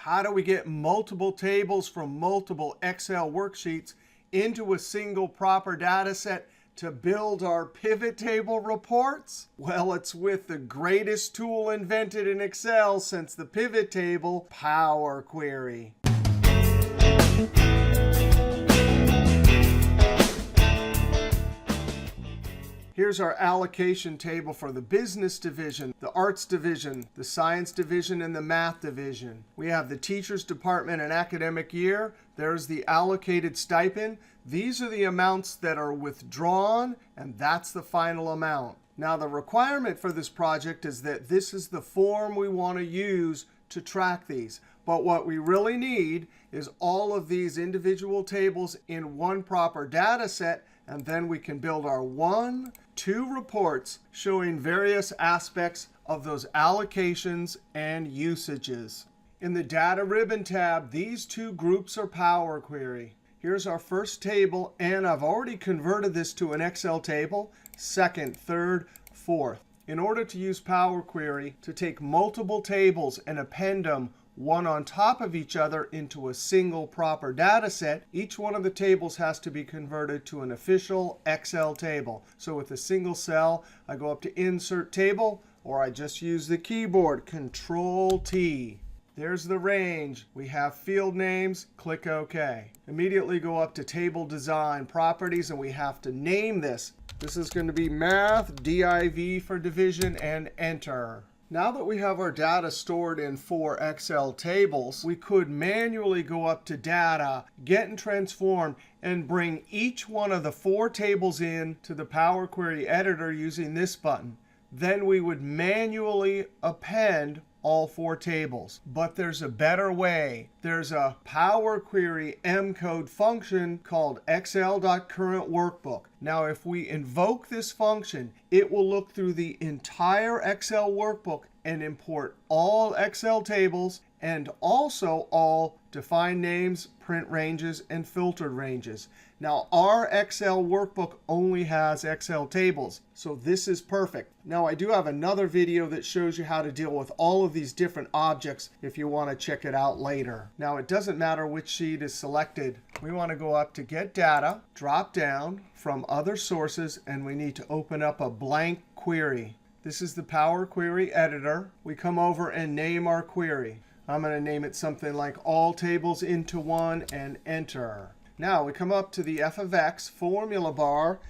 How do we get multiple tables from multiple Excel worksheets into a single proper data set to build our pivot table reports? Well, it's with the greatest tool invented in Excel since the pivot table, Power Query. Here's our allocation table for the business division, the arts division, the science division, and the math division. We have the teachers department and academic year. There's the allocated stipend. These are the amounts that are withdrawn, and that's the final amount. Now, the requirement for this project is that this is the form we want to use to track these. But what we really need is all of these individual tables in one proper data set, and then we can build our 1, 2 reports showing various aspects of those allocations and usages. In the Data Ribbon tab, these two groups are Power Query. Here's our first table, and I've already converted this to an Excel table, second, third, fourth. In order to use Power Query to take multiple tables and append them one on top of each other into a single proper data set, each one of the tables has to be converted to an official Excel table. So with a single cell, I go up to Insert Table, or I just use the keyboard, Control-T. There's the range. We have field names. Click OK. Immediately go up to Table Design Properties, and we have to name this. This is going to be Math, DIV for division, and Enter. Now that we have our data stored in 4 Excel tables, we could manually go up to Data, Get and Transform, and bring each one of the 4 tables in to the Power Query editor using this button. Then we would manually append all 4 tables. But there's a better way. There's a Power Query M-code function called Excel.CurrentWorkbook. Now, if we invoke this function, it will look through the entire Excel workbook and import all Excel tables and also all defined names, print ranges, and filtered ranges. Now, our Excel workbook only has Excel tables, so this is perfect. Now, I do have another video that shows you how to deal with all of these different objects if you want to check it out later. Now, it doesn't matter which sheet is selected. We want to go up to Get Data, drop down from Other Sources, and we need to open up a blank query. This is the Power Query editor. We come over and name our query. I'm going to name it something like All Tables into One, and Enter. Now we come up to the f of x formula bar,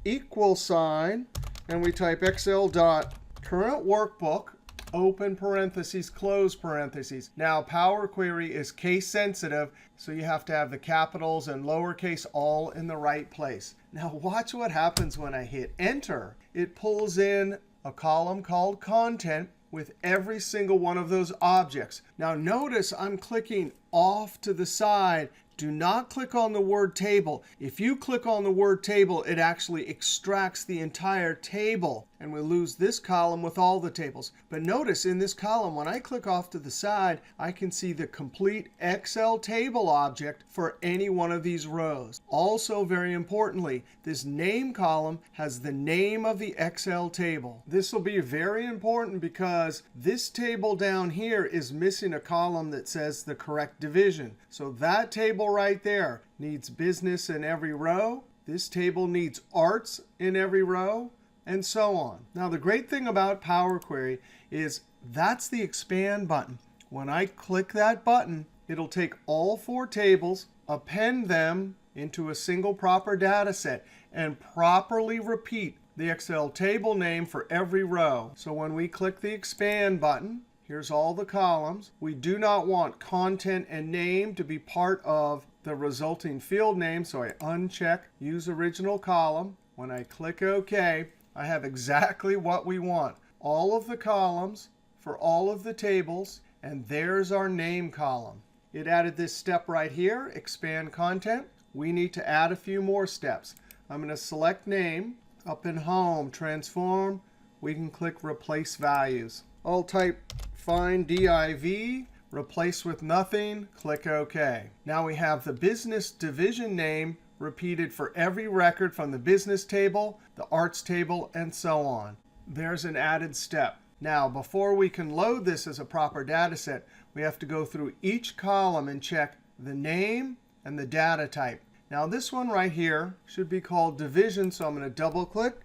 equal sign, and we type Excel.CurrentWorkbook, open parentheses, close parentheses. Now Power Query is case sensitive, so you have to have the capitals and lowercase all in the right place. Now watch what happens when I hit Enter. It pulls in a column called Content with every single one of those objects. Now notice I'm clicking off to the side. Do not click on the word table. If you click on the word table, it actually extracts the entire table. And we lose this column with all the tables. But notice in this column, when I click off to the side, I can see the complete Excel table object for any one of these rows. Also, very importantly, this name column has the name of the Excel table. This will be very important because this table down here is missing a column that says the correct division. So that table right there needs business in every row. This table needs arts in every row, and so on. Now, the great thing about Power Query is that's the expand button. When I click that button, it'll take all 4 tables, append them into a single proper data set, and properly repeat the Excel table name for every row. So when we click the expand button, here's all the columns. We do not want content and name to be part of the resulting field name, so I uncheck Use Original Column. When I click OK, I have exactly what we want. All of the columns for all of the tables, and there's our name column. It added this step right here, Expand Content. We need to add a few more steps. I'm going to select Name. Up in Home, Transform, we can click Replace Values. I'll type Find DIV, replace with nothing, click OK. Now we have the business division name repeated for every record from the business table, the arts table, and so on. There's an added step. Now, before we can load this as a proper data set, we have to go through each column and check the name and the data type. Now this one right here should be called division, so I'm going to double click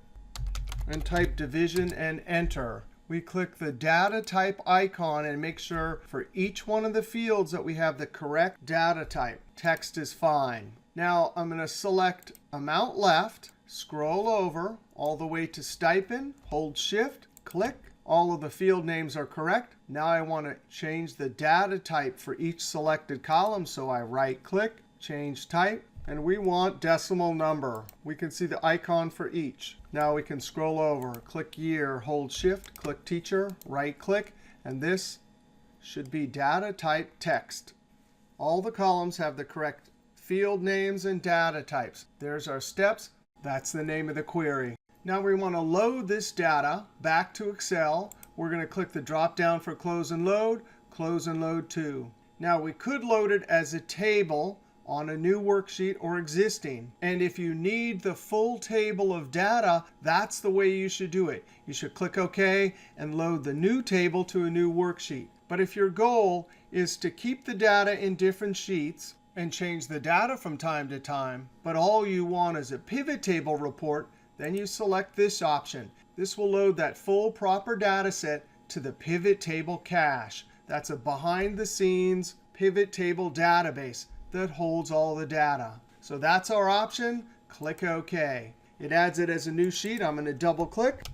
and type division and enter. We click the data type icon and make sure for each one of the fields that we have the correct data type. Text is fine. Now I'm going to select amount left, scroll over all the way to stipend, hold shift, click. All of the field names are correct. Now I want to change the data type for each selected column, so I right click, change type, and we want decimal number. We can see the icon for each. Now we can scroll over, click year, hold shift, click teacher, right click, and this should be data type text. All the columns have the correct field names and data types. There's our steps. That's the name of the query. Now we want to load this data back to Excel. We're going to click the drop down for close and load to. Now we could load it as a table on a new worksheet or existing. And if you need the full table of data, that's the way you should do it. You should click OK and load the new table to a new worksheet. But if your goal is to keep the data in different sheets and change the data from time to time, but all you want is a pivot table report, then you select this option. This will load that full proper data set to the pivot table cache. That's a behind-the-scenes pivot table database that holds all the data. So that's our option. Click OK. It adds it as a new sheet. I'm going to double click,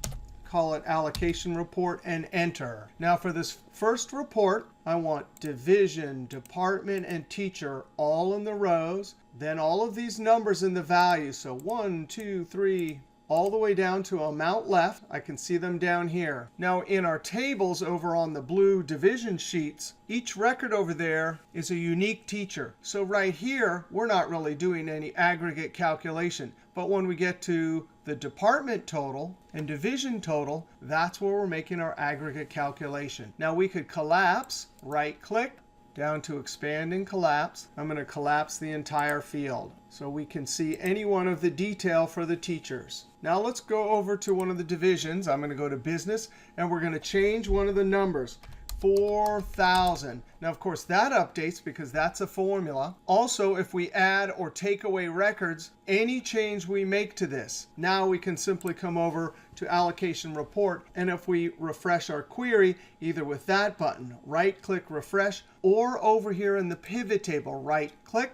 call it allocation report, and enter. Now for this first report, I want division, department, and teacher all in the rows. Then all of these numbers in the values. So 1, 2, 3, all the way down to amount left. I can see them down here. Now in our tables over on the blue division sheets, each record over there is a unique teacher. So right here, we're not really doing any aggregate calculation. But when we get to the department total and division total, that's where we're making our aggregate calculation. Now we could collapse, right click, down to expand and collapse. I'm going to collapse the entire field so we can see any one of the detail for the teachers. Now let's go over to one of the divisions. I'm going to go to business, and we're going to change one of the numbers. 4,000. Now, of course, that updates because that's a formula. Also, if we add or take away records, any change we make to this, now we can simply come over to allocation report. And if we refresh our query, either with that button, right click refresh, or over here in the pivot table, right click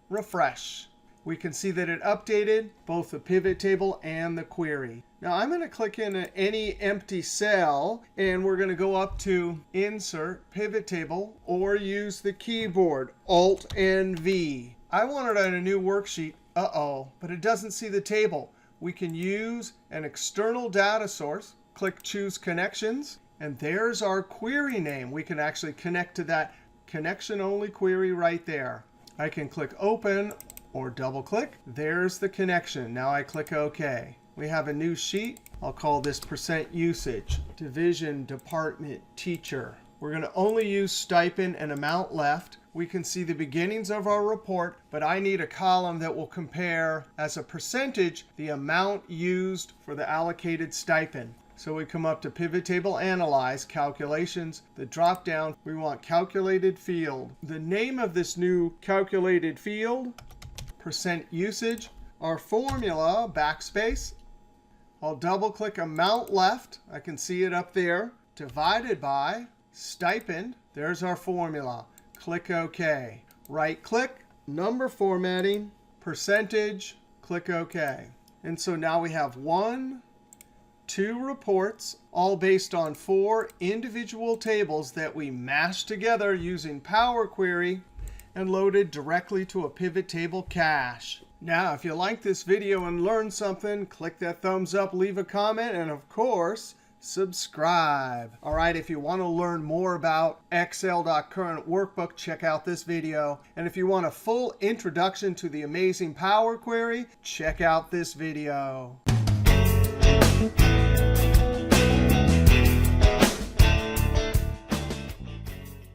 refresh, we can see that it updated both the pivot table and the query. Now I'm going to click in any empty cell, and we're going to go up to Insert, Pivot Table, or use the keyboard, Alt and V. I want it on a new worksheet. But it doesn't see the table. We can use an external data source, click Choose Connections, and there's our query name. We can actually connect to that connection-only query right there. I can click Open or double click. There's the connection. Now I click OK. We have a new sheet. I'll call this %usage, division, department, teacher. We're going to only use stipend and amount left. We can see the beginnings of our report, but I need a column that will compare as a percentage the amount used for the allocated stipend. So we come up to Pivot Table, Analyze, Calculations. The drop down, we want Calculated Field. The name of this new calculated field, %usage. Our formula, backspace. I'll double click amount left. I can see it up there. Divided by stipend. There's our formula. Click OK. Right click, number formatting, percentage, click OK. And so now we have 2 reports, all based on 4 individual tables that we mashed together using Power Query and loaded directly to a pivot table cache. Now, if you like this video and learned something, click that thumbs up, leave a comment, and of course, subscribe. All right, if you want to learn more about Excel.CurrentWorkbook, check out this video. And if you want a full introduction to the amazing Power Query, check out this video.